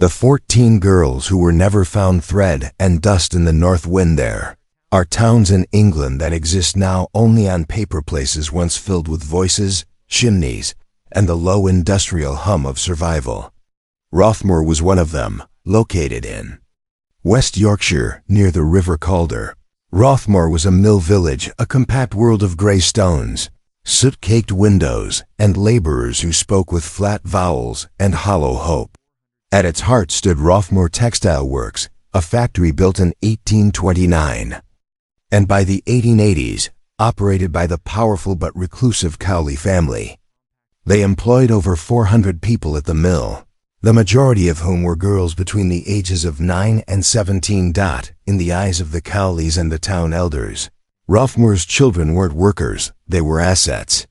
The 14 girls who were never found thread and dust in the north wind there are towns in England that exist now only on paper, places once filled with voices, chimneys, and the low industrial hum of survival. Rothmoor was one of them, located in West Yorkshire near the River Calder. Rothmoor was a mill village, a compact world of grey stones, soot-caked windows, and labourers who spoke with flat vowels and hollow hope. At its heart stood Rothmoor Textile Works, a factory built in 1829, and by the 1880s, operated by the powerful but reclusive Cowley family. They employed over 400 people at the mill, the majority of whom were girls between the ages of 9 and 17. In the eyes of the Cowleys and the town elders, Rothmoor's children weren't workers, they were assets.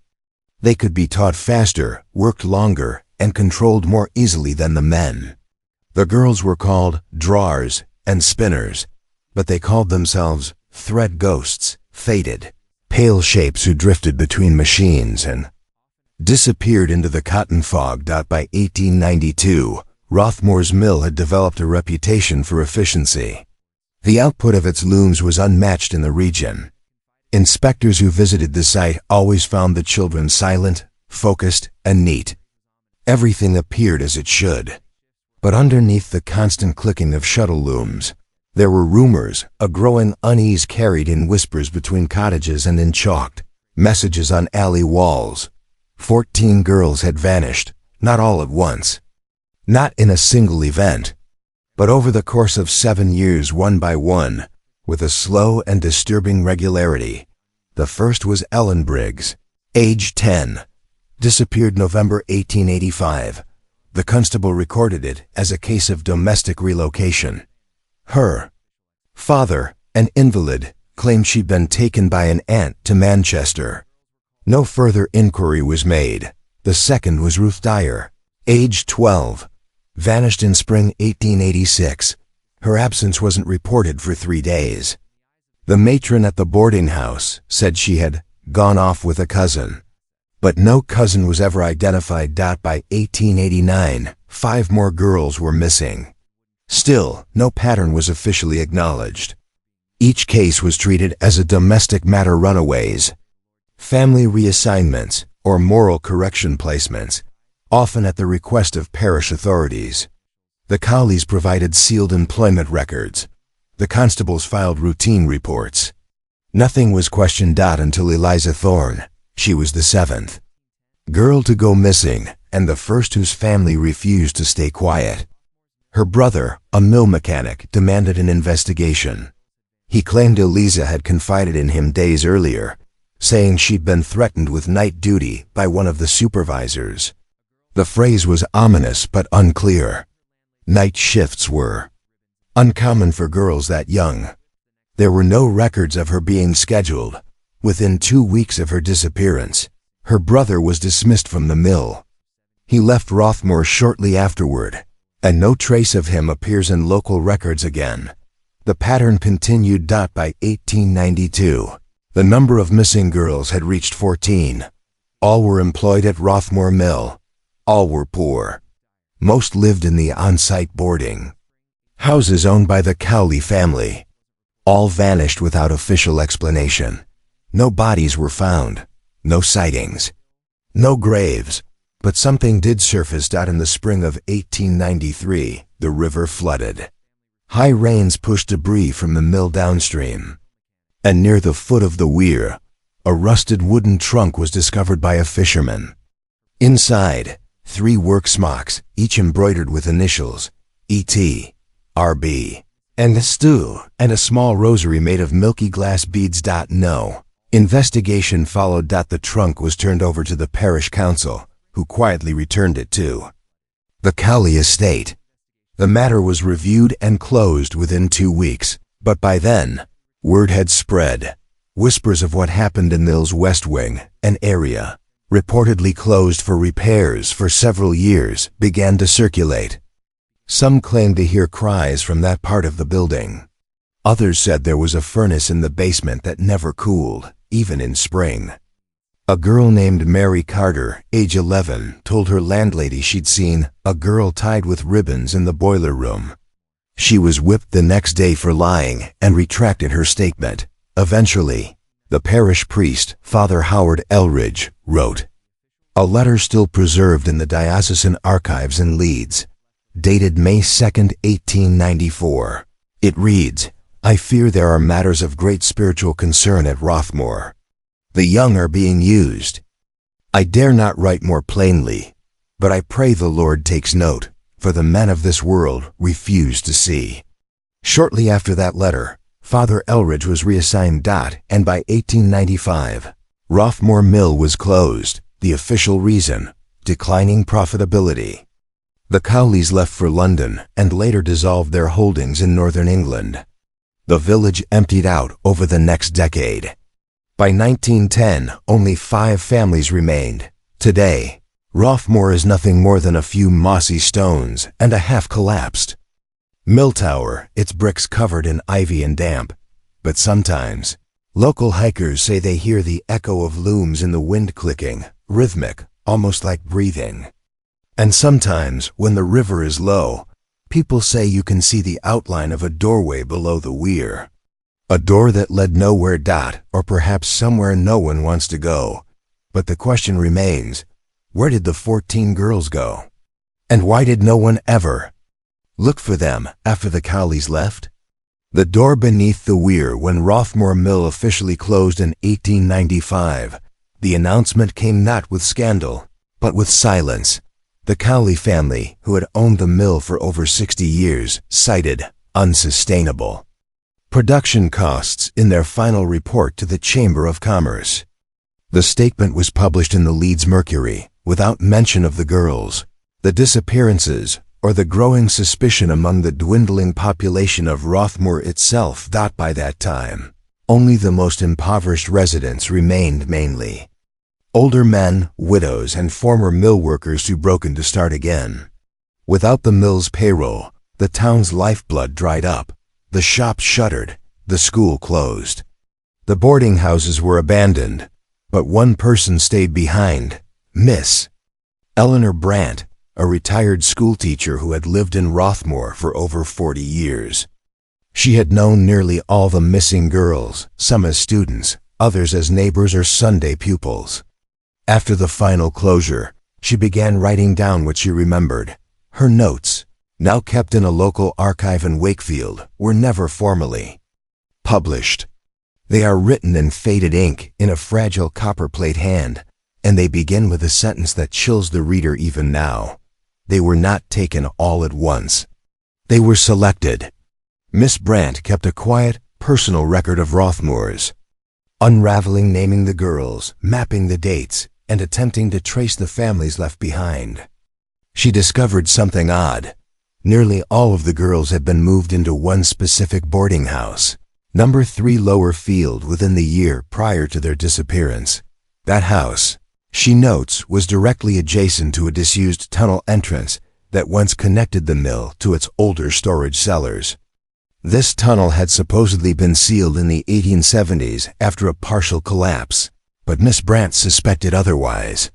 They could be taught faster, worked longer, and controlled more easily than the men. The girls were called drawers and spinners, but they called themselves thread ghosts, faded, pale shapes who drifted between machines and disappeared into the cotton fog. By 1892, Rothmoor's mill had developed a reputation for efficiency. The output of its looms was unmatched in the region. Inspectors who visited the site always found the children silent, focused, and neat. Everything appeared as it should. But underneath the constant clicking of shuttle looms, there were rumors, a growing unease carried in whispers between cottages and in chalked messages on alley walls. 14 girls had vanished, not all at once, not in a single event, but over the course of 7 years, one by one, with a slow and disturbing regularity. The first was Ellen Briggs, age 10, disappeared November 1885. The constable recorded it as a case of domestic relocation. Her father, an invalid, claimed she'd been taken by an aunt to Manchester. No further inquiry was made. The second was Ruth Dyer, age 12, vanished in spring 1886. Her absence wasn't reported for 3 days. The matron at the boarding house said she had gone off with a cousin, but no cousin was ever identified. By 1889, 5 more girls were missing. Still, no pattern was officially acknowledged. Each case was treated as a domestic matter: runaways, family reassignments, or moral correction placements, often at the request of parish authorities. The Cowleys provided sealed employment records. The constables filed routine reports. Nothing was questioned until Eliza Thorne. She was the 7th girl to go missing, and the first whose family refused to stay quiet. Her brother, a mill mechanic, demanded an investigation. He claimed Eliza had confided in him days earlier, saying she'd been threatened with night duty by one of the supervisors. The phrase was ominous but unclear. Night shifts were uncommon for girls that young. There were no records of her being scheduled. Within 2 weeks of her disappearance, her brother was dismissed from the mill. He left Rothmoor shortly afterward, and no trace of him appears in local records again. The pattern continued. By 1892, the number of missing girls had reached 14. All were employed at Rothmoor Mill. All were poor. Most lived in the on-site boarding houses owned by the Cowley family. All vanished without official explanation. No bodies were found, no sightings, no graves, but something did surface. In the spring of 1893, the river flooded. High rains pushed debris from the mill downstream, and near the foot of the weir, a rusted wooden trunk was discovered by a fisherman. Inside, 3 work smocks, each embroidered with initials, E.T., R.B., and Stu, and a small rosary made of milky glass beads. No investigation followed. The trunk was turned over to the parish council, who quietly returned it to the Cowley estate. The matter was reviewed and closed within 2 weeks, but by then, word had spread. Whispers of what happened in Mill's West Wing, an area reportedly closed for repairs for several years, began to circulate. Some claimed to hear cries from that part of the building. Others said there was a furnace in the basement that never cooled, even in spring. A girl named Mary Carter, age 11, told her landlady she'd seen a girl tied with ribbons in the boiler room. She was whipped the next day for lying and retracted her statement. Eventually, the parish priest, Father Howard Elridge, wrote a letter still preserved in the diocesan archives in Leeds, dated May 2, 1894. It reads, "I fear there are matters of great spiritual concern at Rothmoor. The young are being used. I dare not write more plainly, but I pray the Lord takes note, for the men of this world refuse to see." Shortly after that letter, Father Elridge was reassigned. And by 1895, Rothmoor Mill was closed, the official reason, declining profitability. The Cowleys left for London and later dissolved their holdings in northern England. The village emptied out over the next decade. By 1910, only 5 families remained. Today, Rothmoor is nothing more than a few mossy stones and a half-collapsed mill tower, its bricks covered in ivy and damp. But sometimes, local hikers say they hear the echo of looms in the wind clicking, rhythmic, almost like breathing. And sometimes, when the river is low, people say you can see the outline of a doorway below the weir. A door that led nowhere. Or perhaps somewhere no one wants to go. But the question remains, where did the 14 girls go? And why did no one ever look for them after the Cowleys left? The door beneath the weir. When Rothmoor Mill officially closed in 1895, the announcement came not with scandal, but with silence. The Cowley family, who had owned the mill for over 60 years, cited unsustainable production costs in their final report to the Chamber of Commerce. The statement was published in the Leeds Mercury, without mention of the girls, the disappearances, or the growing suspicion among the dwindling population of Rothmoor itself. By that time, only the most impoverished residents remained, mainly older men, widows, and former mill workers too broken to start again. Without the mill's payroll, the town's lifeblood dried up. The shops shuttered, the school closed. The boarding houses were abandoned, but one person stayed behind, Miss Eleanor Brandt, a retired schoolteacher who had lived in Rothmoor for over 40 years. She had known nearly all the missing girls, some as students, others as neighbors or Sunday pupils. After the final closure, she began writing down what she remembered. Her notes, now kept in a local archive in Wakefield, were never formally published. They are written in faded ink in a fragile copperplate hand, and they begin with a sentence that chills the reader even now. They were not taken all at once. They were selected. Miss Brandt kept a quiet, personal record of Rothmoor's, unraveling, naming the girls, mapping the dates, and attempting to trace the families left behind. She discovered something odd. Nearly all of the girls had been moved into one specific boarding house, number 3 Lower Field, within the year prior to their disappearance. That house, she notes, was directly adjacent to a disused tunnel entrance that once connected the mill to its older storage cellars. This tunnel had supposedly been sealed in the 1870s after a partial collapse, but Miss Brandt suspected otherwise.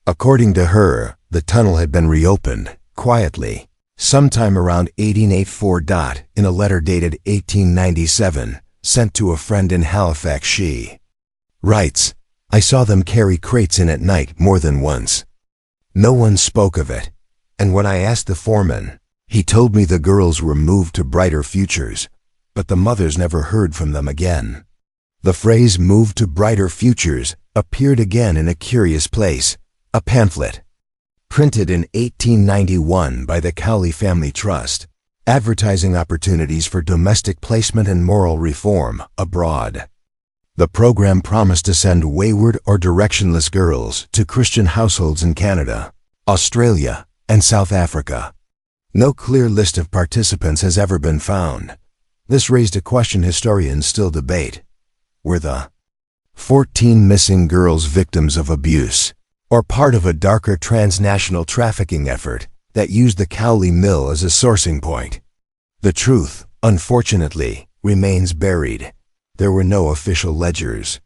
According to her, the tunnel had been reopened, quietly, sometime around 1884. In a letter dated 1897, sent to a friend in Halifax, she writes, "I saw them carry crates in at night more than once. No one spoke of it, and when I asked the foreman, he told me the girls were moved to brighter futures, but the mothers never heard from them again." The phrase "moved to brighter futures" appeared again in a curious place, a pamphlet printed in 1891 by the Cowley Family Trust, advertising opportunities for domestic placement and moral reform abroad. The program promised to send wayward or directionless girls to Christian households in Canada, Australia, and South Africa. No clear list of participants has ever been found. This raised a question historians still debate. Were the 14 missing girls victims of abuse, or part of a darker transnational trafficking effort that used the Cowley Mill as a sourcing point? The truth, unfortunately, remains buried. There were no official ledgers.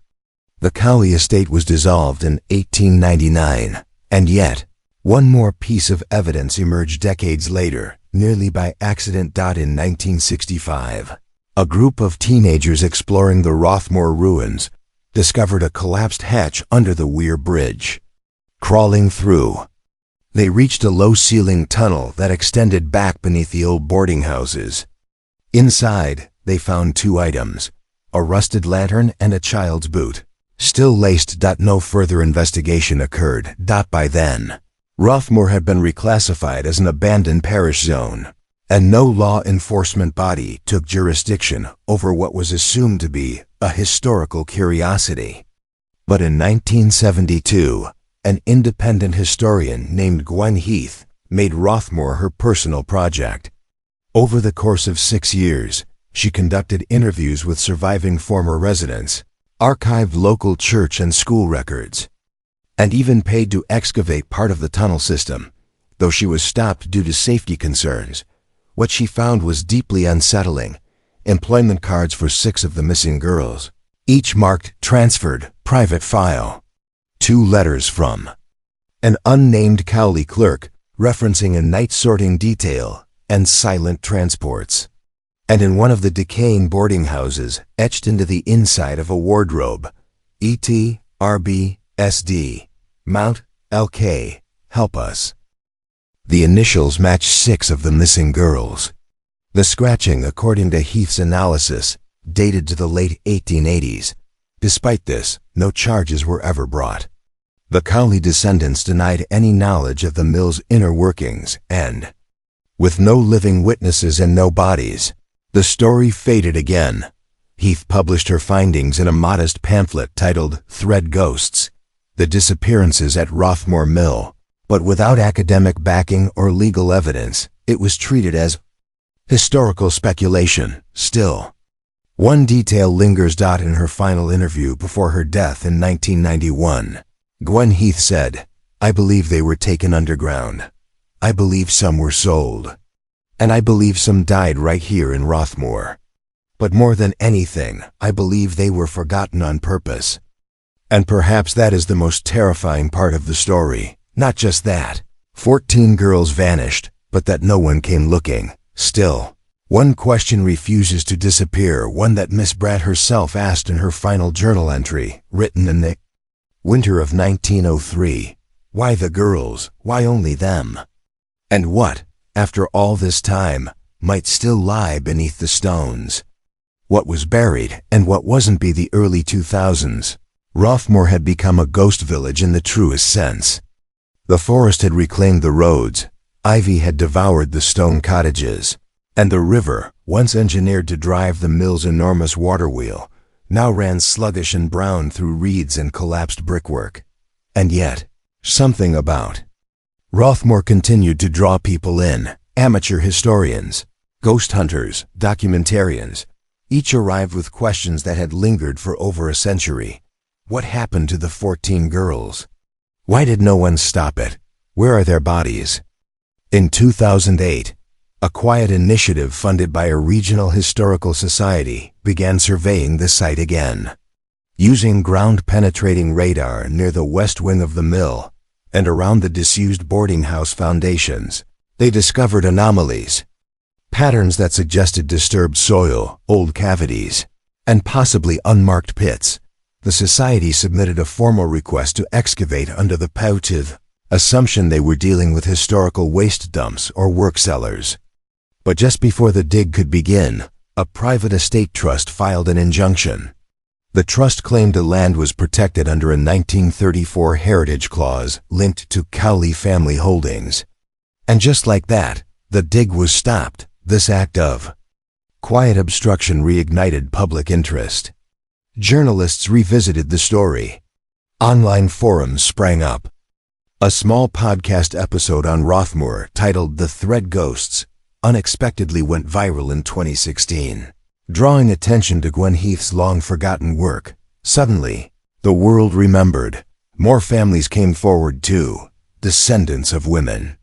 The Cowley estate was dissolved in 1899, and yet, one more piece of evidence emerged decades later, nearly by accident. In 1965, a group of teenagers exploring the Rothmoor ruins discovered a collapsed hatch under the Weir Bridge. Crawling through, they reached a low-ceilinged tunnel that extended back beneath the old boarding houses. Inside, they found two items, a rusted lantern and a child's boot, still laced. No further investigation occurred. By then, Rothmoor had been reclassified as an abandoned parish zone, and no law enforcement body took jurisdiction over what was assumed to be a historical curiosity. But in 1972, an independent historian named Gwen Heath made Rothmoor her personal project. Over the course of 6 years, she conducted interviews with surviving former residents, archived local church and school records, and even paid to excavate part of the tunnel system. Though she was stopped due to safety concerns, what she found was deeply unsettling. Employment cards for 6 of the missing girls, each marked transferred, private file. 2 letters from an unnamed Cowley clerk referencing a night sorting detail and silent transports. And in one of the decaying boarding houses, etched into the inside of a wardrobe, E.T. R.B. S.D. Mount L.K. Help us. The initials matched 6 of the missing girls. The scratching, according to Heath's analysis, dated to the late 1880s. Despite this, no charges were ever brought. The Cowley descendants denied any knowledge of the mill's inner workings, and, with no living witnesses and no bodies, the story faded again. Heath published her findings in a modest pamphlet titled Thread Ghosts, The Disappearances at Rothmoor Mill, but without academic backing or legal evidence. It was treated as historical speculation. Still, one detail lingers. In her final interview before her death in 1991, Gwen Heath said, "I believe they were taken underground. I believe some were sold. And I believe some died right here in Rothmoor. But more than anything, I believe they were forgotten on purpose." And perhaps that is the most terrifying part of the story. Not just that 14 girls vanished, but that no one came looking. Still, one question refuses to disappear, one that Miss Bratt herself asked in her final journal entry, written in the winter of 1903. Why the girls? Why only them? And what, after all this time, might still lie beneath the stones? What was buried and what wasn't? By the early 2000s, Rothmoor had become a ghost village in the truest sense. The forest had reclaimed the roads, ivy had devoured the stone cottages, and the river, once engineered to drive the mill's enormous water wheel, now ran sluggish and brown through reeds and collapsed brickwork. And yet, something about Rothmoor continued to draw people in, amateur historians, ghost hunters, documentarians. Each arrived with questions that had lingered for over a century. What happened to the 14 girls? Why did no one stop it? Where are their bodies? In 2008, a quiet initiative funded by a regional historical society began surveying the site again. Using ground-penetrating radar near the west wing of the mill and around the disused boarding house foundations, they discovered anomalies, patterns that suggested disturbed soil, old cavities, and possibly unmarked pits. The society submitted a formal request to excavate under the positive assumption they were dealing with historical waste dumps or work cellars. But just before the dig could begin, a private estate trust filed an injunction. The trust claimed the land was protected under a 1934 heritage clause linked to Cowley family holdings. And just like that, the dig was stopped. This act of quiet obstruction reignited public interest. Journalists revisited the story. Online forums sprang up. A small podcast episode on Rothmoor titled The Thread Ghosts unexpectedly went viral in 2016, drawing attention to Gwen Heath's long-forgotten work. Suddenly, the world remembered. More families came forward too, descendants of women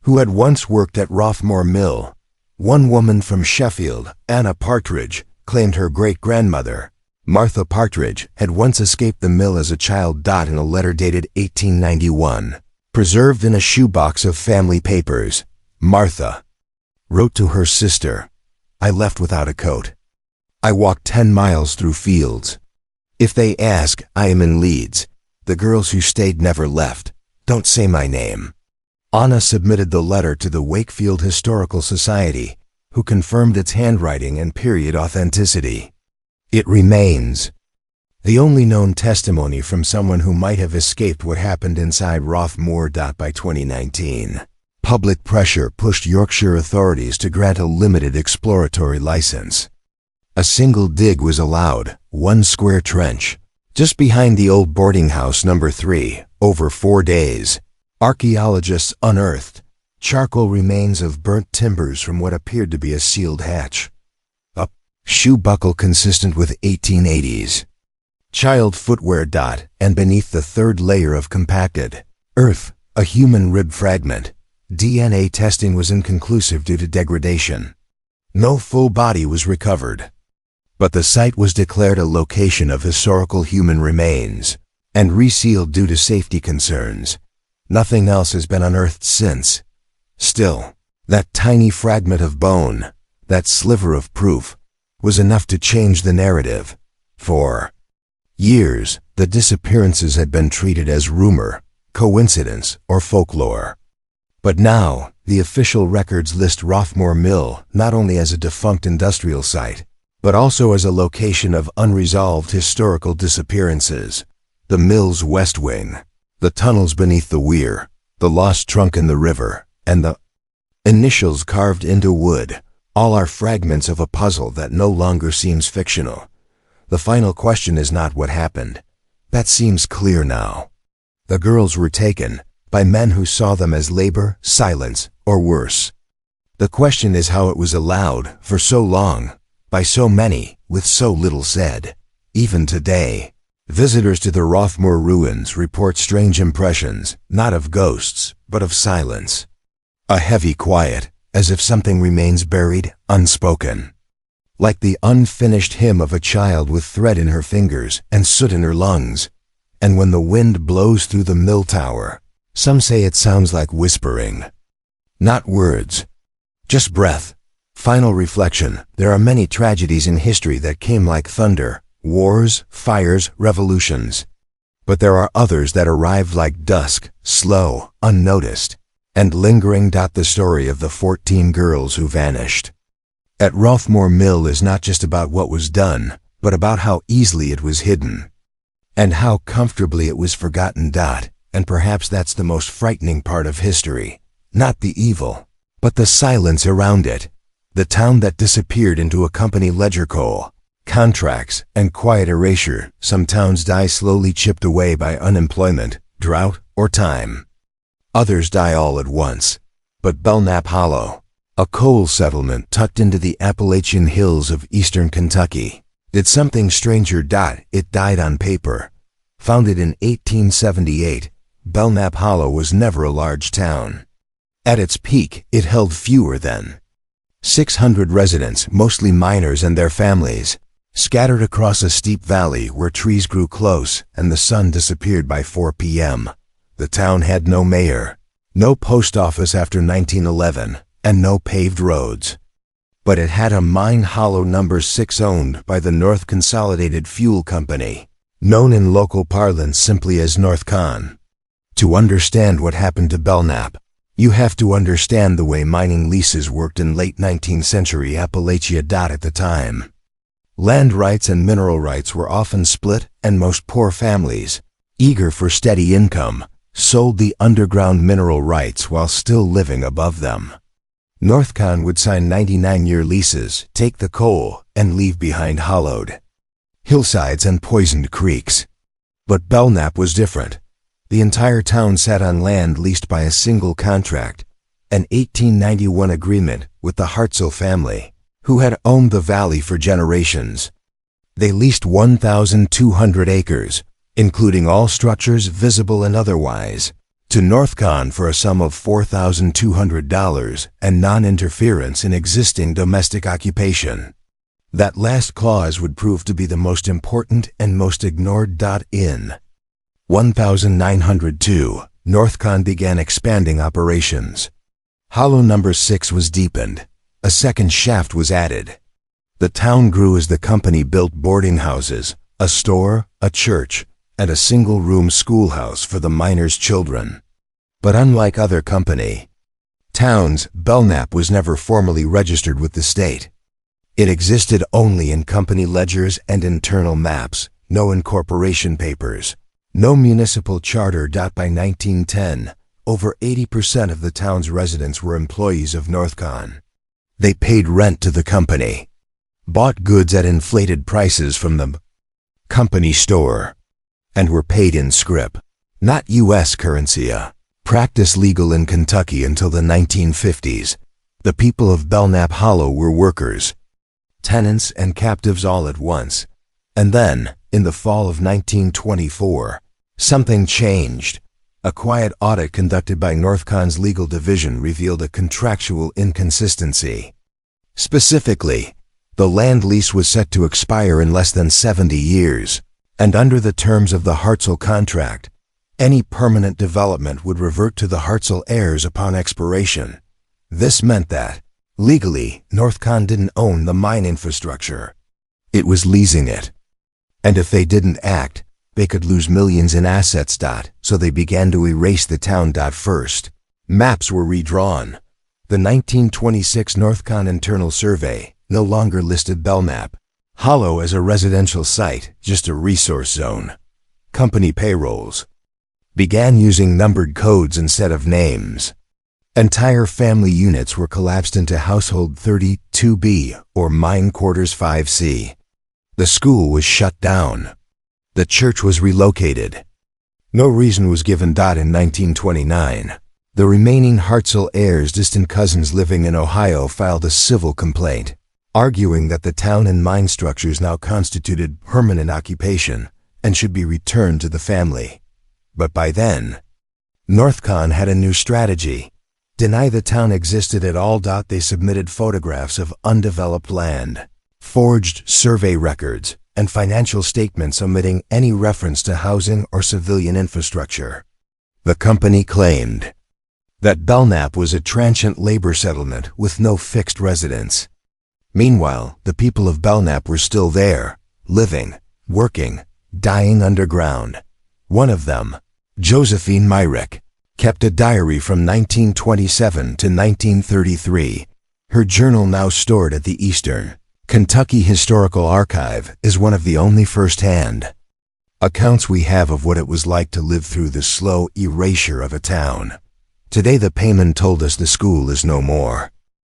who had once worked at Rothmoor Mill. One woman from Sheffield, Anna Partridge, claimed her great-grandmother, Martha Partridge had once escaped the mill as a child. In a letter dated 1891, preserved in a shoebox of family papers, Martha wrote to her sister, "I left without a coat. I walked 10 miles through fields. If they ask, I am in Leeds. The girls who stayed never left. Don't say my name." Anna submitted the letter to the Wakefield Historical Society, who confirmed its handwriting and period authenticity. It remains the only known testimony from someone who might have escaped what happened inside Rothmoor. By 2019, public pressure pushed Yorkshire authorities to grant a limited exploratory license. A single dig was allowed, 1 square trench, just behind the old boarding house number 3. Over 4 days, archaeologists unearthed charcoal remains of burnt timbers from what appeared to be a sealed hatch, a shoe buckle consistent with 1880s child footwear. And beneath the 3rd layer of compacted earth, a human rib fragment. DNA testing was inconclusive due to degradation. No full body was recovered. But the site was declared a location of historical human remains and resealed due to safety concerns. Nothing else has been unearthed since. Still, that tiny fragment of bone, that sliver of proof, was enough to change the narrative. For years, the disappearances had been treated as rumor, coincidence, or folklore. But now, the official records list Rothmoor Mill not only as a defunct industrial site, but also as a location of unresolved historical disappearances. The mill's west wing, the tunnels beneath the weir, the lost trunk in the river, and the initials carved into wood, all are fragments of a puzzle that no longer seems fictional. The final question is not what happened. That seems clear now. The girls were taken by men who saw them as labor, silence, or worse. The question is how it was allowed for so long, by so many, with so little said. Even today, visitors to the Rothmoor ruins report strange impressions, not of ghosts, but of silence. A heavy quiet, as if something remains buried, unspoken. Like the unfinished hymn of a child with thread in her fingers and soot in her lungs. And when the wind blows through the mill tower, some say it sounds like whispering. Not words, just breath. Final reflection: there are many tragedies in history that came like thunder, wars, fires, revolutions. But there are others that arrived like dusk, slow, unnoticed, and lingering. The story of the 14 girls who vanished at Rothmoor Mill is not just about what was done, but about how easily it was hidden, and how comfortably it was forgotten. And perhaps that's the most frightening part of history. Not the evil, but the silence around it. The town that disappeared into a company ledger, coal, contracts, and quiet erasure. Some towns die slowly, chipped away by unemployment, drought, or time. Others die all at once. But Belknap Hollow, a coal settlement tucked into the Appalachian hills of eastern Kentucky, did something stranger. It died on paper. Founded in 1878, Belknap Hollow was never a large town. At its peak, it held fewer than 600 residents, mostly miners and their families, scattered across a steep valley where trees grew close and the sun disappeared by 4 p.m. The town had no mayor, no post office after 1911, and no paved roads. But it had a mine, Hollow Number 6, owned by the North Consolidated Fuel Company, known in local parlance simply as Northcon. To understand what happened to Belknap, you have to understand the way mining leases worked in late 19th century Appalachia. At the time, land rights and mineral rights were often split, and most poor families, eager for steady income, sold the underground mineral rights while still living above them. Northcon would sign 99-year leases, take the coal, and leave behind hollowed hillsides and poisoned creeks. But Belknap was different. The entire town sat on land leased by a single contract, an 1891 agreement with the Hartzell family, who had owned the valley for generations. They leased 1,200 acres, including all structures, visible and otherwise, to Northcon for a sum of $4,200 and non-interference in existing domestic occupation. That last clause would prove to be the most important and most ignored. In 1902, Northcon began expanding operations. Hollow number 6 was deepened. A second shaft was added. The town grew as the company built boarding houses, a store, a church, and a single-room schoolhouse for the miners' children. But unlike other company towns, Belknap was never formally registered with the state. It existed only in company ledgers and internal maps, no incorporation papers, no municipal charter. By 1910, over 80% of the town's residents were employees of Northcon. They paid rent to the company, bought goods at inflated prices from the company store, and were paid in scrip, not U.S. currency. Practice legal in Kentucky until the 1950s. The people of Belknap Hollow were workers, tenants, and captives all at once. And then, in the fall of 1924, something changed. A quiet audit conducted by Northcon's legal division revealed a contractual inconsistency. Specifically, the land lease was set to expire in less than 70 years, and under the terms of the Hartzell contract, any permanent development would revert to the Hartzell heirs upon expiration. This meant that, legally, Northcon didn't own the mine infrastructure. It was leasing it. And if they didn't act, they could lose millions in assets. So they began to erase the town. First, maps were redrawn. The 1926 Northcon Internal Survey no longer listed Belknap Hollow as a residential site, just a resource zone. Company payrolls began using numbered codes instead of names. Entire family units were collapsed into Household 32B or Mine Quarters 5C. The school was shut down. The church was relocated. No reason was given. In 1929, the remaining Hartzell heirs, distant cousins living in Ohio, filed a civil complaint, arguing that the town and mine structures now constituted permanent occupation and should be returned to the family. But by then, Northcon had a new strategy. Deny the town existed at all. They submitted photographs of undeveloped land, forged survey records, and financial statements omitting any reference to housing or civilian infrastructure. The company claimed that Belknap was a transient labor settlement with no fixed residence. Meanwhile, the people of Belknap were still there, living, working, dying underground. One of them, Josephine Myrick, kept a diary from 1927 to 1933. Her journal, now stored at the Eastern Kentucky Historical Archive, is one of the only first-hand accounts we have of what it was like to live through the slow erasure of a town. Today the payman told us the school is no more.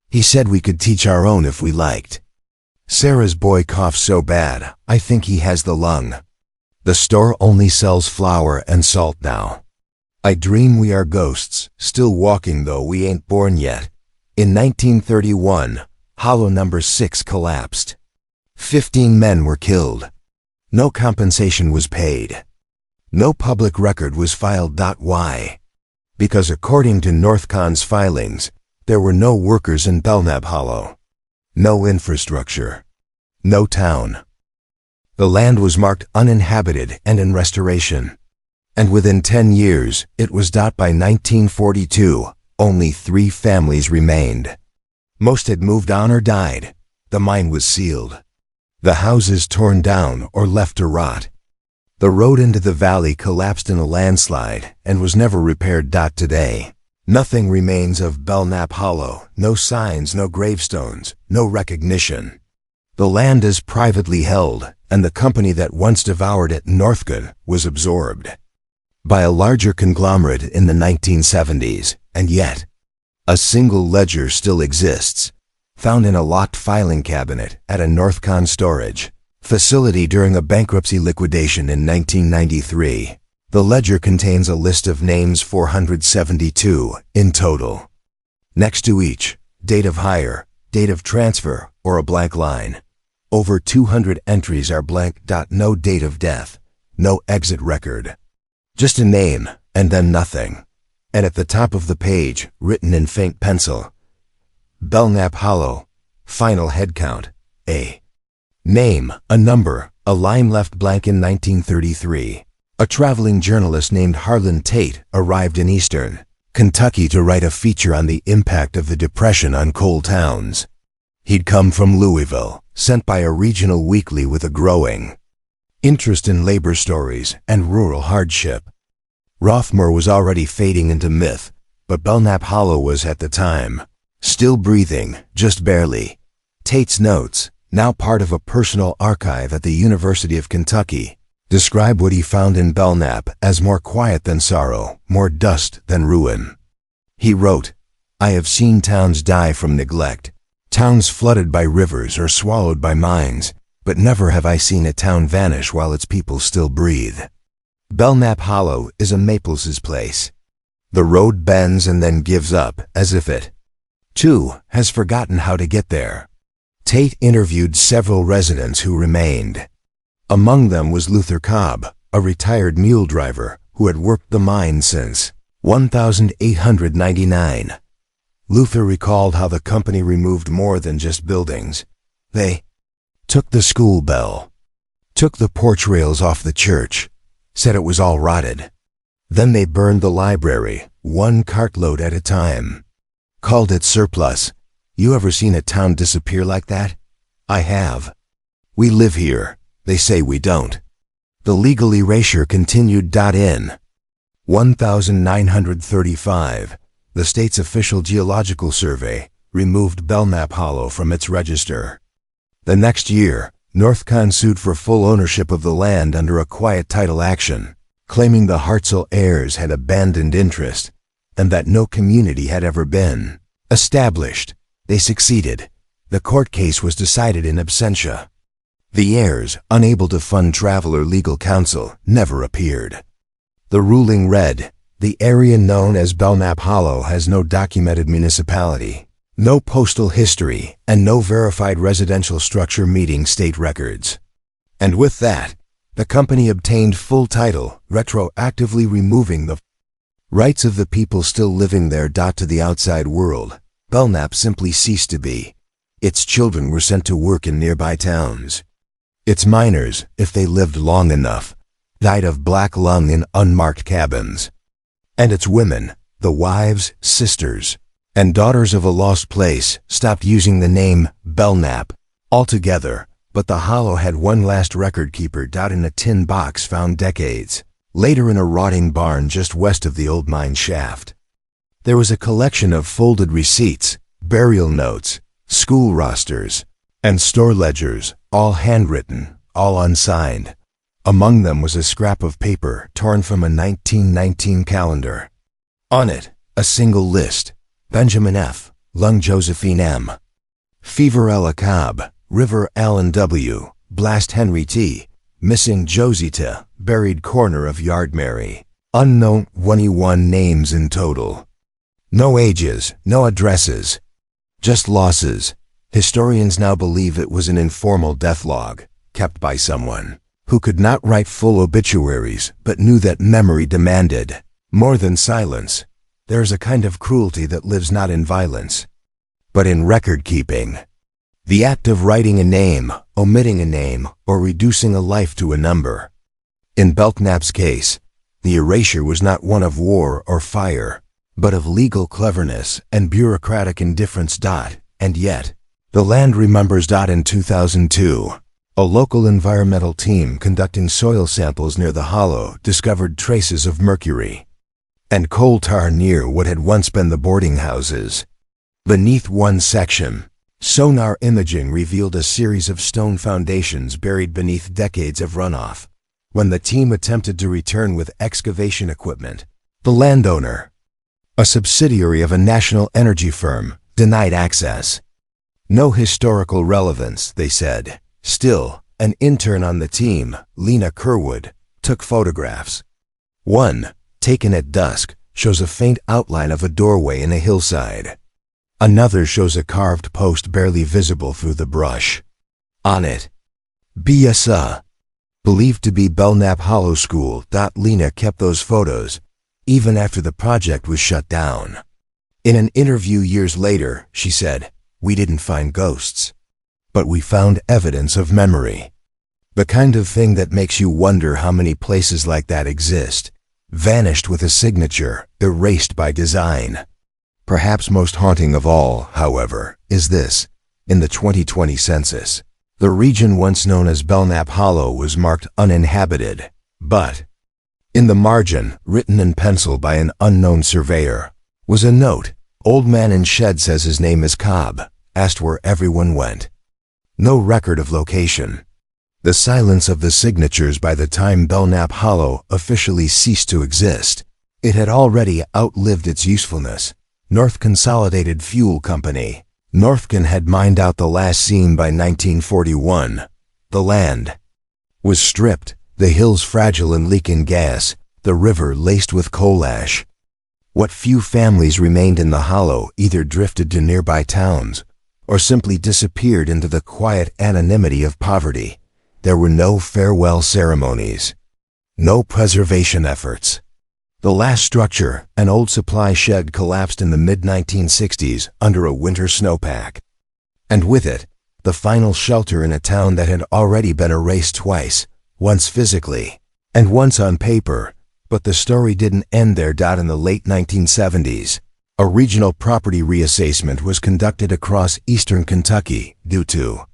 He said we could teach our own if we liked. Sarah's boy coughs so bad, I think he has the lung. The store only sells flour and salt now. I dream we are ghosts, still walking though we ain't born yet. In 1931, Hollow number 6 collapsed. 15 men were killed. No compensation was paid. No public record was filed. Why? Because according to Northcon's filings, there were no workers in Belknap Hollow. No infrastructure. No town. The land was marked uninhabited and in restoration. And within 10 years, it was. By 1942, only 3 families remained. Most had moved on or died. The mine was sealed. The houses torn down or left to rot. The road into the valley collapsed in a landslide and was never repaired. Today, nothing remains of Belknap Hollow, no signs, no gravestones, no recognition. The land is privately held, and the company that once devoured it, Northcon, was absorbed by a larger conglomerate in the 1970s, and yet, a single ledger still exists, found in a locked filing cabinet at a Northcon storage facility during a bankruptcy liquidation in 1993. The ledger contains a list of names, 472 in total. Next to each, date of hire, date of transfer, or a blank line. Over 200 entries are blank. No date of death, no exit record. Just a name, and then nothing. And at the top of the page, written in faint pencil, Belknap Hollow, final head count, A. Name, a number, a line left blank in 1933. A traveling journalist named Harlan Tate arrived in Eastern Kentucky to write a feature on the impact of the Depression on coal towns. He'd come from Louisville, sent by a regional weekly with a growing interest in labor stories and rural hardship. Rothmoor was already fading into myth, but Belknap Hollow was at the time still breathing, just barely. Tate's notes, now part of a personal archive at the University of Kentucky, describe what he found in Belknap as more quiet than sorrow, more dust than ruin. He wrote, "I have seen towns die from neglect, towns flooded by rivers or swallowed by mines, but never have I seen a town vanish while its people still breathe." Belknap Hollow is a Maples's place. The road bends and then gives up, as if it, too, has forgotten how to get there. Tate interviewed several residents who remained. Among them was Luther Cobb, a retired mule driver who had worked the mine since 1899. Luther recalled how the company removed more than just buildings. They took the school bell, took the porch rails off the church, said it was all rotted. Then they burned the library, one cartload at a time. Called it surplus. You ever seen a town disappear like that? I have. We live here. They say we don't. The legal erasure continued. In 1935, the state's official geological survey removed Belknap Hollow from its register. The next year, Northcon sued for full ownership of the land under a quiet title action, claiming the Hartzell heirs had abandoned interest and that no community had ever been established. They succeeded. The court case was decided in absentia. The heirs, unable to fund travel or legal counsel, never appeared. The ruling read, "The area known as Belknap Hollow has no documented municipality, no postal history, and no verified residential structure meeting state records." And with that, the company obtained full title, retroactively removing the rights of the people still living there. To the outside world, Belknap simply ceased to be. Its children were sent to work in nearby towns. Its miners, if they lived long enough, died of black lung in unmarked cabins. And its women, the wives, sisters, and daughters of a lost place, stopped using the name Belknap altogether. But the hollow had one last record keeper. In a tin box found decades later in a rotting barn just west of the old mine shaft. There was a collection of folded receipts, burial notes, school rosters, and store ledgers, all handwritten, all unsigned. Among them was a scrap of paper torn from a 1919 calendar. On it, a single list: Benjamin F., Lung Josephine M., Feverella Cobb, River Allen W., Blast Henry T., Missing Josie T., Buried Corner of Yard Mary. Unknown 21 names in total. No ages, no addresses, just losses. Historians now believe it was an informal death log, kept by someone who could not write full obituaries but knew that memory demanded more than silence. There is a kind of cruelty that lives not in violence, but in record-keeping. The act of writing a name, omitting a name, or reducing a life to a number. In Belknap's case, the erasure was not one of war or fire, but of legal cleverness and bureaucratic indifference. And yet, the land remembers. In 2002, a local environmental team conducting soil samples near the hollow discovered traces of mercury and coal tar near what had once been the boarding houses. Beneath one section, sonar imaging revealed a series of stone foundations buried beneath decades of runoff. When the team attempted to return with excavation equipment, the landowner, a subsidiary of a national energy firm, denied access. No historical relevance, they said. Still, an intern on the team, Lena Kerwood, took photographs. One, taken at dusk, shows a faint outline of a doorway in a hillside. Another shows a carved post barely visible through the brush. On it, BSA, believed to be Belknap Hollow School. Lena kept those photos, even after the project was shut down. In an interview years later, she said, "We didn't find ghosts. but we found evidence of memory. The kind of thing that makes you wonder how many places like that exist, vanished with a signature, erased by design. Perhaps most haunting of all, however, is this. In the 2020 census, the region once known as Belknap Hollow was marked uninhabited, but in the margin, written in pencil by an unknown surveyor, was a note. Old man in shed says his name is Cobb, asked where everyone went. No record of location. The silence of the signatures by the time Belknap Hollow officially ceased to exist. It had already outlived its usefulness. North Consolidated Fuel Company. Northcan had mined out the last seam by 1941. The land was stripped, the hills fragile and leaking gas, the river laced with coal ash. What few families remained in the hollow either drifted to nearby towns or simply disappeared into the quiet anonymity of poverty. There were no farewell ceremonies, no preservation efforts. The last structure, an old supply shed, collapsed in the mid-1960s under a winter snowpack. And with it, the final shelter in a town that had already been erased twice, once physically and once on paper. But the story didn't end there. In the late 1970s, a regional property reassessment was conducted across eastern Kentucky due to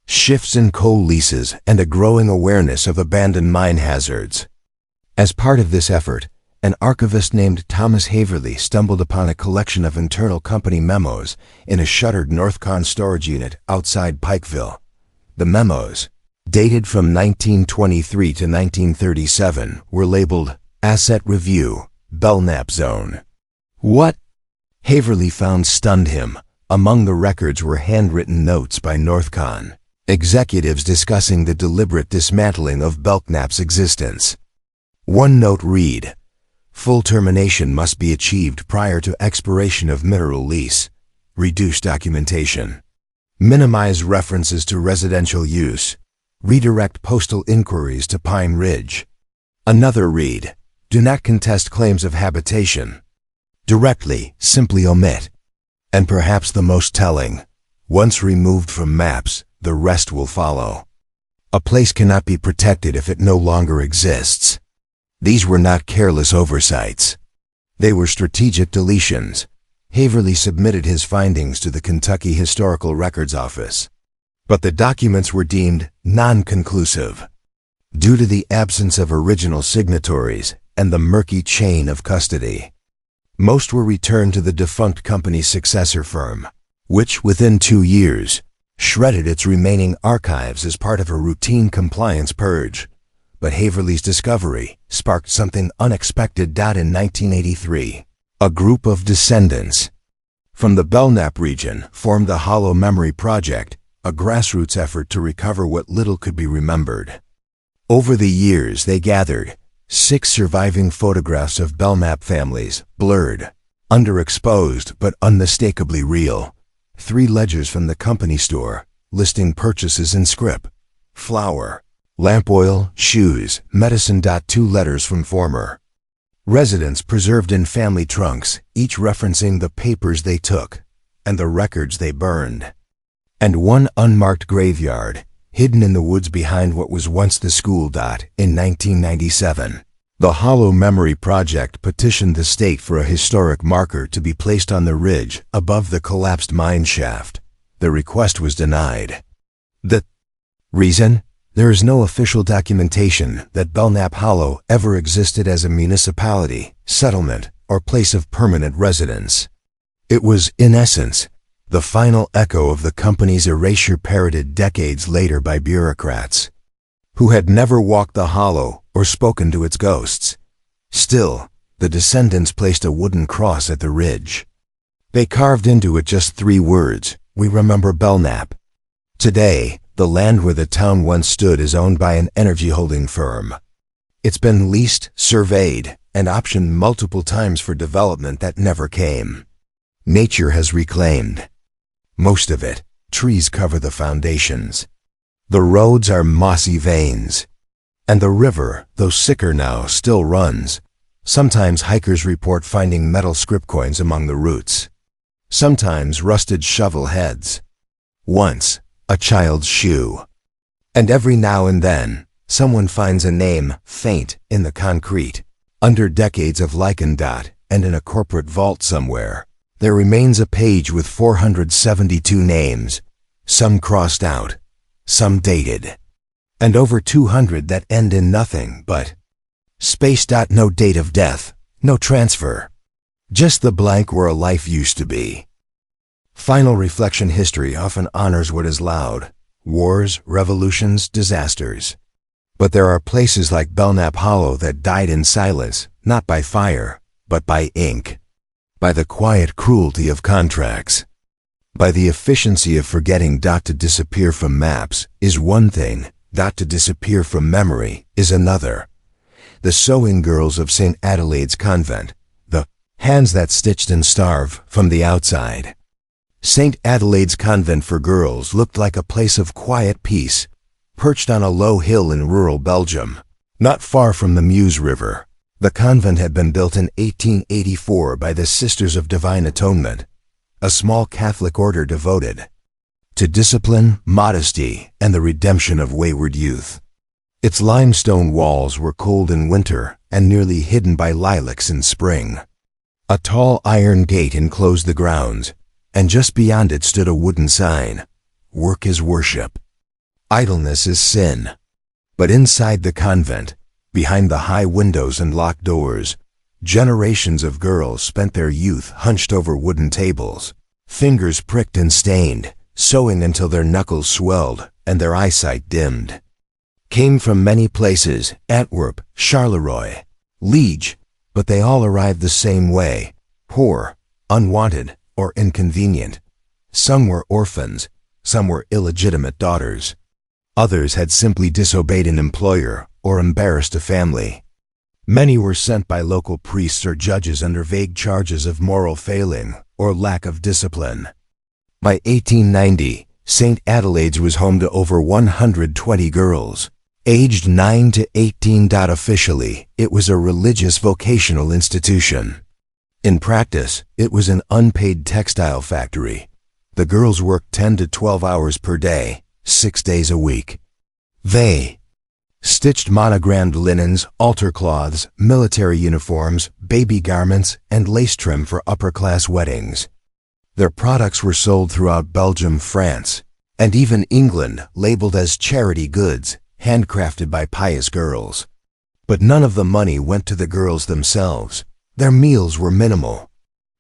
shifts in coal leases and a growing awareness of abandoned mine hazards. As part of this effort, an archivist named Thomas Haverly stumbled upon a collection of internal company memos in a shuttered Northcon storage unit outside Pikeville. The memos, dated from 1923 to 1937, were labeled Asset Review, Belknap Zone. What Haverly found stunned him. Among the records were handwritten notes by Northcon executives discussing the deliberate dismantling of Belknap's existence. One note read, "Full termination must be achieved prior to expiration of mineral lease. Reduce documentation. Minimize references to residential use. Redirect postal inquiries to Pine Ridge." Another read, "Do not contest claims of habitation. Directly, simply omit." And perhaps the most telling, once removed from maps, the rest will follow. A place cannot be protected if it no longer exists. These were not careless oversights. They were strategic deletions. Haverly submitted his findings to the Kentucky Historical Records Office. But the documents were deemed non-conclusive due to the absence of original signatories and the murky chain of custody. Most were returned to the defunct company's successor firm, which within 2 years shredded its remaining archives as part of a routine compliance purge. But Haverly's discovery sparked something unexpected. In 1983, a group of descendants from the Belknap region formed the Hollow Memory Project, a grassroots effort to recover what little could be remembered. Over the years, they gathered 6 surviving photographs of Belknap families, blurred, underexposed but unmistakably real. 3 ledgers from the company store, listing purchases in scrip, flour, lamp oil, shoes, medicine. 2 letters from former residents preserved in family trunks, each referencing the papers they took and the records they burned. And 1 unmarked graveyard, hidden in the woods behind what was once the school. In 1997, the Hollow Memory Project petitioned the state for a historic marker to be placed on the ridge above the collapsed mine shaft. The request was denied. The reason? There is no official documentation that Belknap Hollow ever existed as a municipality, settlement, or place of permanent residence. It was, in essence, the final echo of the company's erasure, parroted decades later by bureaucrats who had never walked the hollow or spoken to its ghosts. Still, the descendants placed a wooden cross at the ridge. They carved into it just 3 words, "We remember Belknap." Today, the land where the town once stood is owned by an energy holding firm. It's been leased, surveyed, and optioned multiple times for development that never came. Nature has reclaimed most of it. Trees cover the foundations. The roads are mossy veins. And the river, though sicker now, still runs. Sometimes hikers report finding metal scrip coins among the roots. Sometimes rusted shovel heads. Once, a child's shoe. And every now and then, someone finds a name faint in the concrete, under decades of lichen dot, and in a corporate vault somewhere, there remains a page with 472 names, some crossed out, some dated, and over 200 that end in nothing but space. No date of death, no transfer, just the blank where a life used to be. Final reflection: history often honors what is loud: wars, revolutions, disasters. But there are places like Belknap Hollow that died in silence, not by fire, but by ink, by the quiet cruelty of contracts, by the efficiency of forgetting. To disappear from maps is one thing, to disappear from memory is another. The sewing girls of St. Adelaide's Convent, the hands that stitched and starve from the outside. St. Adelaide's Convent for Girls looked like a place of quiet peace, perched on a low hill in rural Belgium, not far from the Meuse River. The convent had been built in 1884 by the Sisters of Divine Atonement, a small Catholic order devoted to discipline, modesty, and the redemption of wayward youth. Its limestone walls were cold in winter and nearly hidden by lilacs in spring. A tall iron gate enclosed the grounds, and just beyond it stood a wooden sign: "Work is worship. Idleness is sin." But inside the convent, behind the high windows and locked doors, generations of girls spent their youth hunched over wooden tables, fingers pricked and stained, sewing until their knuckles swelled and their eyesight dimmed. Came from many places: Antwerp, Charleroi, Liege, but they all arrived the same way: poor, unwanted, or inconvenient. Some were orphans, some were illegitimate daughters. Others had simply disobeyed an employer or embarrassed a family. Many were sent by local priests or judges under vague charges of moral failing or lack of discipline. By 1890, St. Adelaide's was home to over 120 girls, aged 9 to 18. Officially, it was a religious vocational institution. In practice, it was an unpaid textile factory. The girls worked 10 to 12 hours per day, 6 days a week. They stitched monogrammed linens, altar cloths, military uniforms, baby garments, and lace trim for upper-class weddings. Their products were sold throughout Belgium, France, and even England, labeled as charity goods, handcrafted by pious girls. But none of the money went to the girls themselves. Their meals were minimal: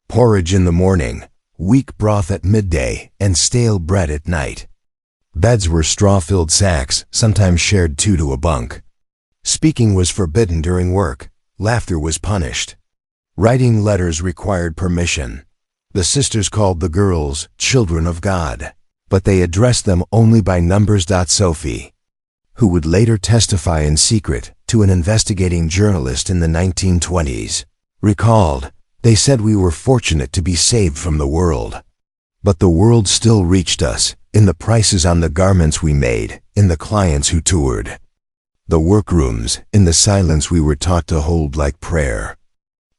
porridge in the morning, weak broth at midday, and stale bread at night. Beds were straw-filled sacks, sometimes shared two to a bunk. Speaking was forbidden during work. Laughter was punished. Writing letters required permission. The sisters called the girls children of God, but they addressed them only by numbers. Sophie, who would later testify in secret to an investigating journalist in the 1920s, recalled, "They said we were fortunate to be saved from the world. But the world still reached us, in the prices on the garments we made, in the clients who toured. The workrooms, in the silence we were taught to hold like prayer."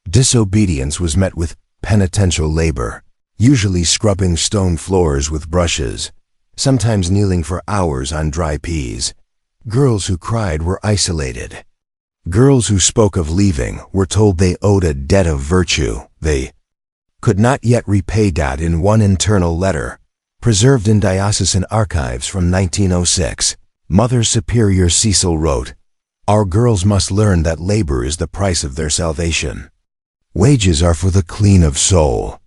Disobedience was met with penitential labor, usually scrubbing stone floors with brushes, sometimes kneeling for hours on dry peas. Girls who cried were isolated. Girls who spoke of leaving were told they owed a debt of virtue they could not yet repay. In one internal letter, preserved in diocesan archives from 1906, Mother Superior Cecil wrote, "Our girls must learn that labor is the price of their salvation. Wages are for the clean of soul.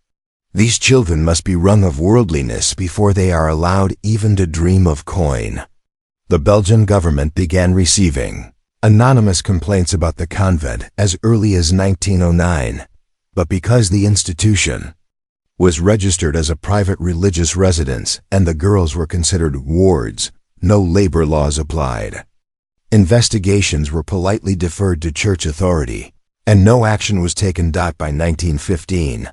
These children must be wrung of worldliness before they are allowed even to dream of coin." The Belgian government began receiving anonymous complaints about the convent as early as 1909, but because the institution was registered as a private religious residence and the girls were considered wards, no labor laws applied. Investigations were politely deferred to church authority, and no action was taken. By 1915,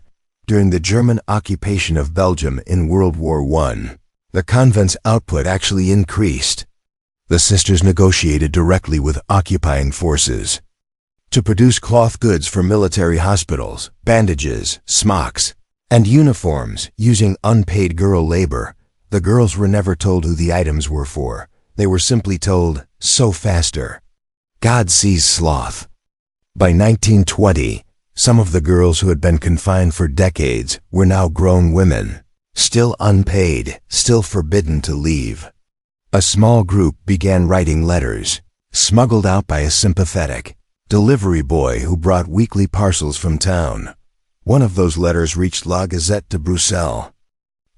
during the German occupation of Belgium in World War I, the convent's output actually increased. The sisters negotiated directly with occupying forces to produce cloth goods for military hospitals, bandages, smocks, and uniforms using unpaid girl labor, The girls were never told who the items were for. They were simply told, "Sew faster. God sees sloth." By 1920, some of the girls who had been confined for decades were now grown women, still unpaid, still forbidden to leave. A small group began writing letters, smuggled out by a sympathetic delivery boy who brought weekly parcels from town. One of those letters reached La Gazette de Bruxelles,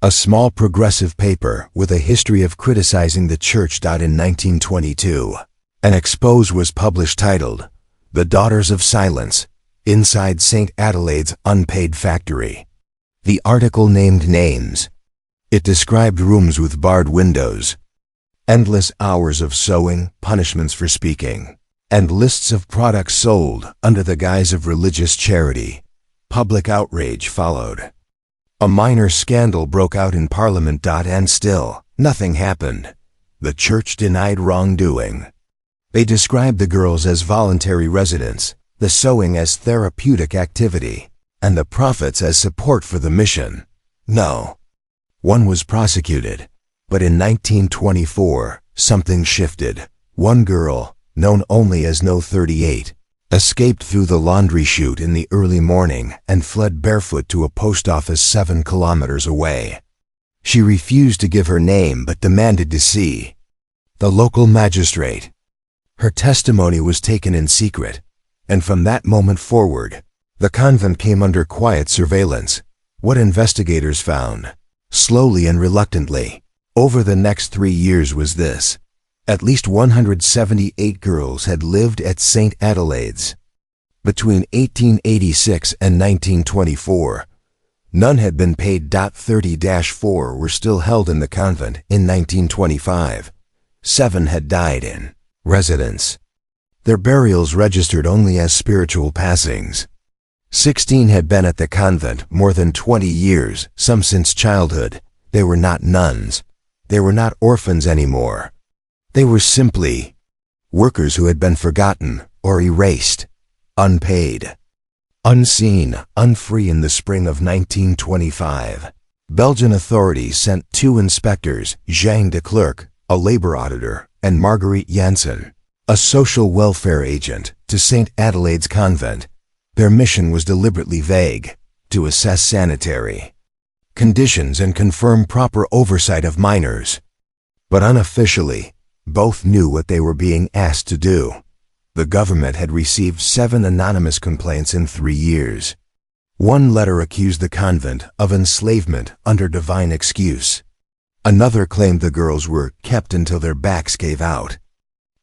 a small progressive paper with a history of criticizing the church. In 1922, an expose was published titled, "The Daughters of Silence, Inside St. Adelaide's Unpaid Factory." The article named names. It described rooms with barred windows, endless hours of sewing, punishments for speaking, and lists of products sold under the guise of religious charity. Public outrage followed. A minor scandal broke out in Parliament. And still, nothing happened. The church denied wrongdoing. They described the girls as voluntary residents, the sewing as therapeutic activity, and the profits as support for the mission. No. One was prosecuted. But in 1924, something shifted. One girl, known only as No 38, escaped through the laundry chute in the early morning and fled barefoot to a post office 7 kilometers away. She refused to give her name but demanded to see the local magistrate. Her testimony was taken in secret, and from that moment forward, the convent came under quiet surveillance. What investigators found, slowly and reluctantly, over the next 3 years was this: at least 178 girls had lived at St. Adelaide's. Between 1886 and 1924, none had been paid. 30-4 were still held in the convent in 1925. 7 had died in residence, their burials registered only as spiritual passings. 16 had been at the convent more than 20 years, some since childhood. They were not nuns. They were not orphans anymore. They were simply workers who had been forgotten or erased, unpaid, unseen, unfree. In the spring of 1925, Belgian authorities sent 2 inspectors, Jean de Klerk, a labor auditor, and Marguerite Janssen, a social welfare agent, to St. Adelaide's convent. Their mission was deliberately vague: to assess sanitary conditions and confirm proper oversight of minors. But unofficially, both knew what they were being asked to do. The government had received 7 anonymous complaints in 3 years. One letter accused the convent of enslavement under divine excuse. Another claimed the girls were kept until their backs gave out.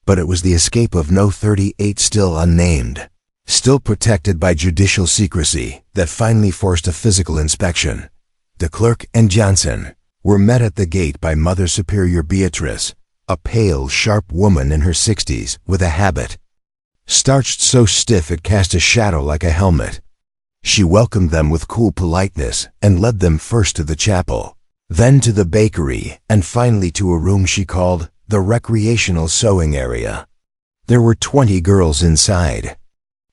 But it was the escape of No 38, still unnamed, still protected by judicial secrecy, that finally forced a physical inspection. De Klerk and Janssen were met at the gate by Mother Superior Beatrice, a pale, sharp woman in her 60s with a habit starched so stiff it cast a shadow like a helmet. She welcomed them with cool politeness and led them first to the chapel, then to the bakery, and finally to a room she called the recreational sewing area. There were 20 girls inside,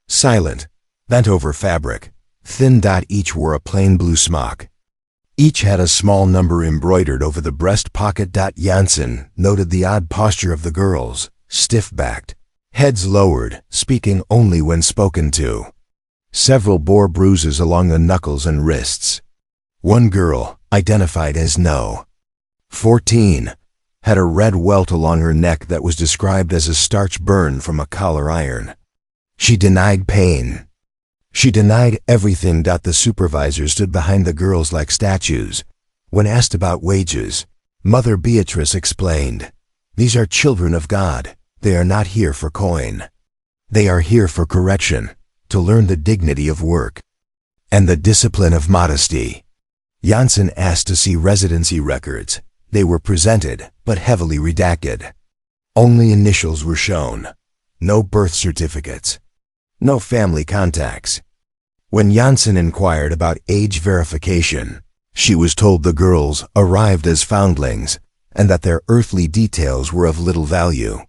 silent, bent over fabric, thin. Each wore a plain blue smock. Each had a small number embroidered over the breast pocket. Janssen noted the odd posture of the girls, stiff-backed, heads lowered, speaking only when spoken to. Several bore bruises along the knuckles and wrists. One girl, identified as No. 14, had a red welt along her neck that was described as a starch burn from a collar iron. She denied pain. She denied everything. The supervisor stood behind the girls like statues. When asked about wages, Mother Beatrice explained, "These are children of God. They are not here for coin. They are here for correction, to learn the dignity of work and the discipline of modesty." Janssen asked to see residency records. They were presented, but heavily redacted. Only initials were shown. No birth certificates. No family contacts. When Janssen inquired about age verification, she was told the girls arrived as foundlings and that their earthly details were of little value.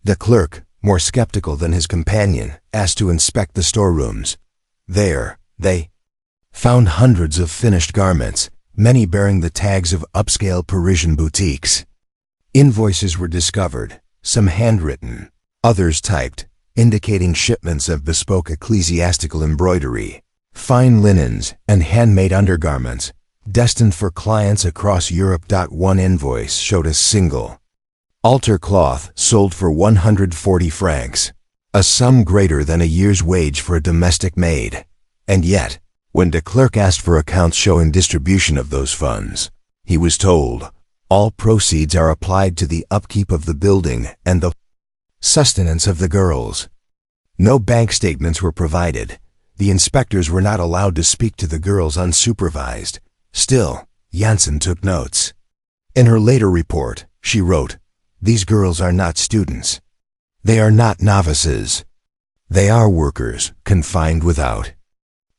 De Klerk, more skeptical than his companion, asked to inspect the storerooms. There, they found hundreds of finished garments, many bearing the tags of upscale Parisian boutiques. Invoices were discovered, some handwritten, others typed, indicating shipments of bespoke ecclesiastical embroidery, fine linens, and handmade undergarments, destined for clients across Europe. One invoice showed a single altar cloth sold for 140 francs, a sum greater than a year's wage for a domestic maid. And yet, when the clerk asked for accounts showing distribution of those funds, he was told, all proceeds are applied to the upkeep of the building and the sustenance of the girls. No bank statements were provided. The inspectors were not allowed to speak to the girls unsupervised. Still, Janssen took notes. In her later report, she wrote, "These girls are not students. They are not novices. They are workers, confined without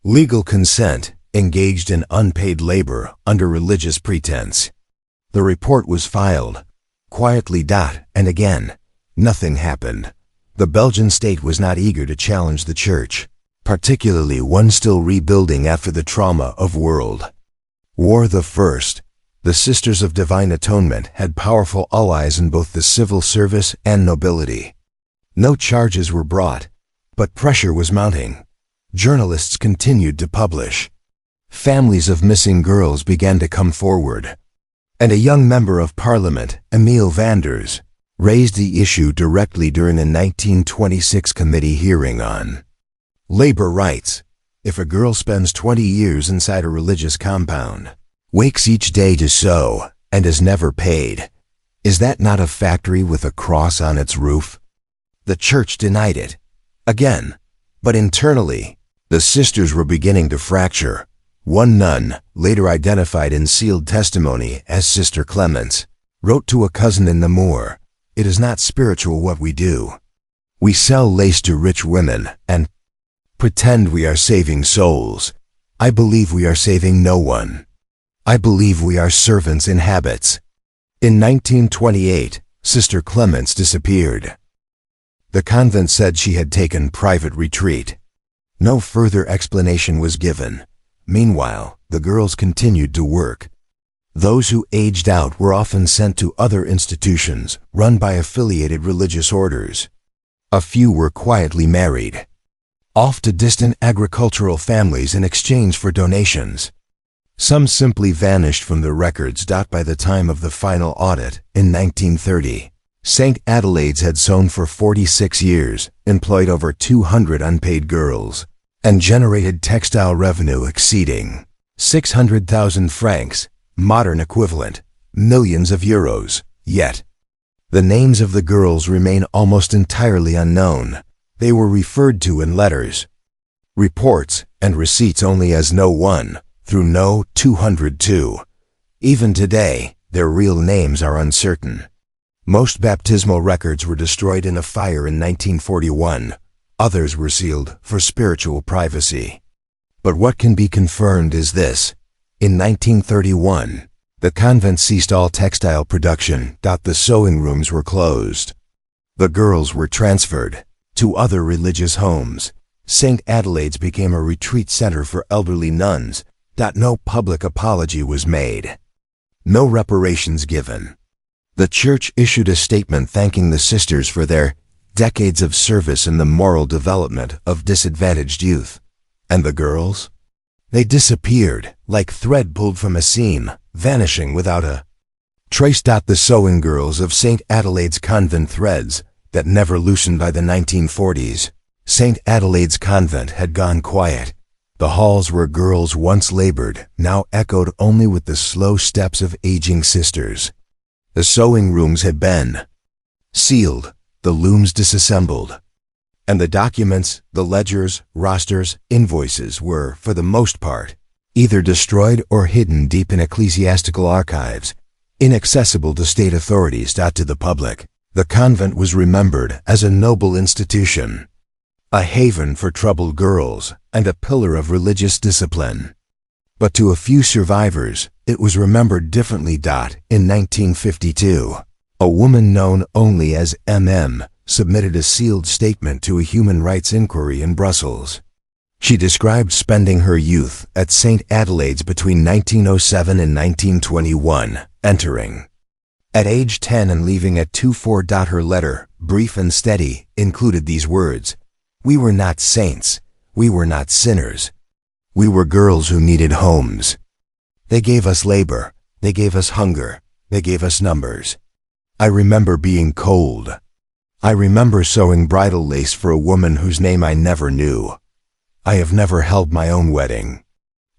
legal consent, engaged in unpaid labor under religious pretense." The report was filed. Quietly. And again, nothing happened. The Belgian state was not eager to challenge the church, particularly one still rebuilding after the trauma of World War I. The Sisters of Divine Atonement had powerful allies in both the civil service and nobility. No charges were brought, but pressure was mounting. Journalists continued to publish. Families of missing girls began to come forward. And a young member of Parliament, Emile Vanders, raised the issue directly during a 1926 committee hearing on labor rights. If a girl spends 20 years inside a religious compound, wakes each day to sew, and is never paid, is that not a factory with a cross on its roof? The church denied it. Again, but internally, the sisters were beginning to fracture. One nun, later identified in sealed testimony as Sister Clements, wrote to a cousin in Namur, "It is not spiritual what we do. We sell lace to rich women and pretend we are saving souls. I believe we are saving no one. I believe we are servants in habits." In 1928, Sister Clements disappeared. The convent said she had taken private retreat. No further explanation was given. Meanwhile, the girls continued to work. Those who aged out were often sent to other institutions run by affiliated religious orders. A few were quietly married, off to distant agricultural families in exchange for donations. Some simply vanished from the records. By the time of the final audit, in 1930, St. Adelaide's had sewn for 46 years, employed over 200 unpaid girls, and generated textile revenue exceeding 600,000 francs, modern equivalent, millions of euros. Yet, the names of the girls remain almost entirely unknown. They were referred to in letters, reports, and receipts only as No 1 through No 202. Even today, their real names are uncertain. Most baptismal records were destroyed in a fire in 1941. Others were sealed for spiritual privacy. But what can be confirmed is this. In 1931, the convent ceased all textile production. The sewing rooms were closed. The girls were transferred to other religious homes. St. Adelaide's became a retreat center for elderly nuns. No public apology was made. No reparations given. The church issued a statement thanking the sisters for their decades of service in the moral development of disadvantaged youth. And the girls? They disappeared, like thread pulled from a seam, vanishing without a trace. The sewing girls of St. Adelaide's convent threads that never loosened by the 1940s. St. Adelaide's convent had gone quiet. The halls where girls once labored now echoed only with the slow steps of aging sisters. The sewing rooms had been sealed, the looms disassembled, and the documents, the ledgers, rosters, invoices were, for the most part, either destroyed or hidden deep in ecclesiastical archives, inaccessible to state authorities. To the public, the convent was remembered as a noble institution, a haven for troubled girls, and a pillar of religious discipline. But to a few survivors, it was remembered differently. In 1952, a woman known only as MM submitted a sealed statement to a human rights inquiry in Brussels. She described spending her youth at St. Adelaide's between 1907 and 1921, entering at age 10 and leaving at 24. Her letter, brief and steady, included these words: "We were not saints. We were not sinners. We were girls who needed homes. They gave us labor. They gave us hunger. They gave us numbers. I remember being cold. I remember sewing bridal lace for a woman whose name I never knew. I have never held my own wedding."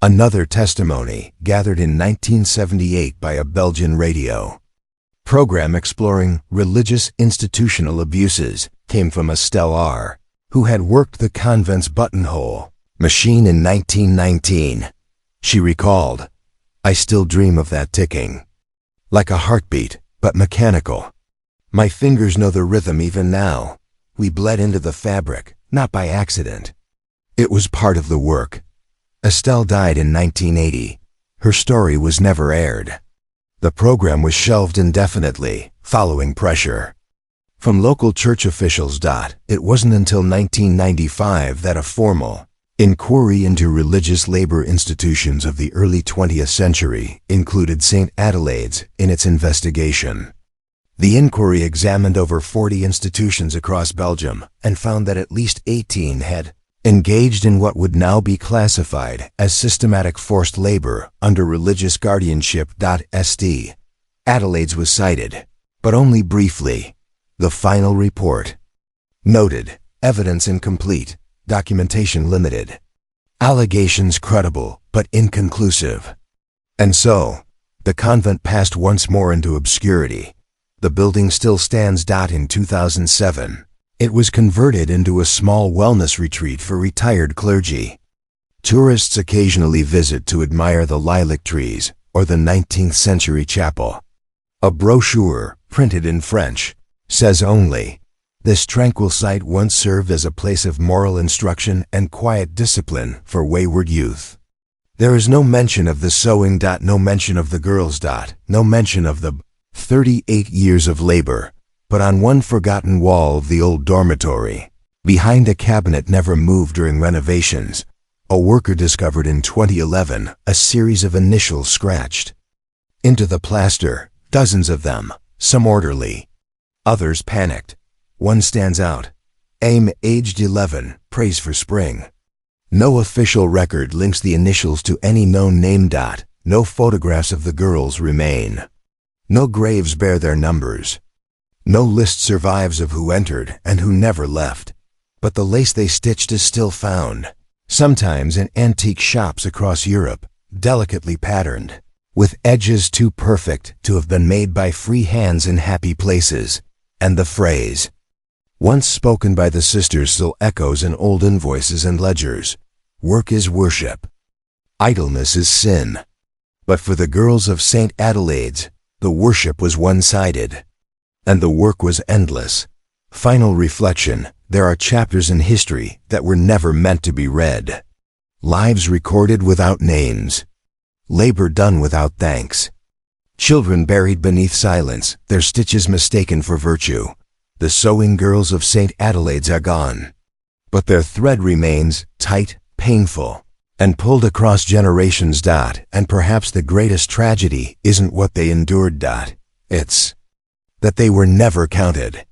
Another testimony, gathered in 1978 by a Belgian radio program exploring religious institutional abuses, came from Estelle R., who had worked the convent's buttonhole machine in 1919. She recalled, "I still dream of that ticking. Like a heartbeat, but mechanical. My fingers know the rhythm even now. We bled into the fabric, not by accident. It was part of the work." Estelle died in 1980. Her story was never aired. The program was shelved indefinitely, following pressure from local church officials. It wasn't until 1995 that a formal inquiry into religious labor institutions of the early 20th century included St. Adelaide's in its investigation. The inquiry examined over 40 institutions across Belgium and found that at least 18 had engaged in what would now be classified as systematic forced labor under religious guardianship. St. Adelaide's was cited, but only briefly. The final report noted, "Evidence incomplete, documentation limited, allegations credible but inconclusive." And so, the convent passed once more into obscurity. The building still stands. In 2007, it was converted into a small wellness retreat for retired clergy. Tourists occasionally visit to admire the lilac trees or the 19th century chapel. A brochure, printed in French, says only, "This tranquil site once served as a place of moral instruction and quiet discipline for wayward youth." There is no mention of the sewing. No mention of the girls. No mention of the 38 years of labor. But on one forgotten wall of the old dormitory, behind a cabinet never moved during renovations, a worker discovered in 2011 a series of initials scratched into the plaster, dozens of them, some orderly, others panicked. One stands out. Aim, aged 11, prays for spring. No official record links the initials to any known name. No photographs of the girls remain. No graves bear their numbers. No list survives of who entered and who never left. But the lace they stitched is still found, sometimes in antique shops across Europe, delicately patterned, with edges too perfect to have been made by free hands in happy places. And the phrase, once spoken by the sisters, still echoes in old invoices and ledgers: "Work is worship. Idleness is sin." But for the girls of St. Adelaide's, the worship was one-sided, and the work was endless. Final reflection: there are chapters in history that were never meant to be read. Lives recorded without names. Labor done without thanks. Children buried beneath silence, their stitches mistaken for virtue. The sewing girls of St. Adelaide's are gone. But their thread remains, tight, painful, and pulled across generations. And perhaps the greatest tragedy isn't what they endured. It's that they were never counted.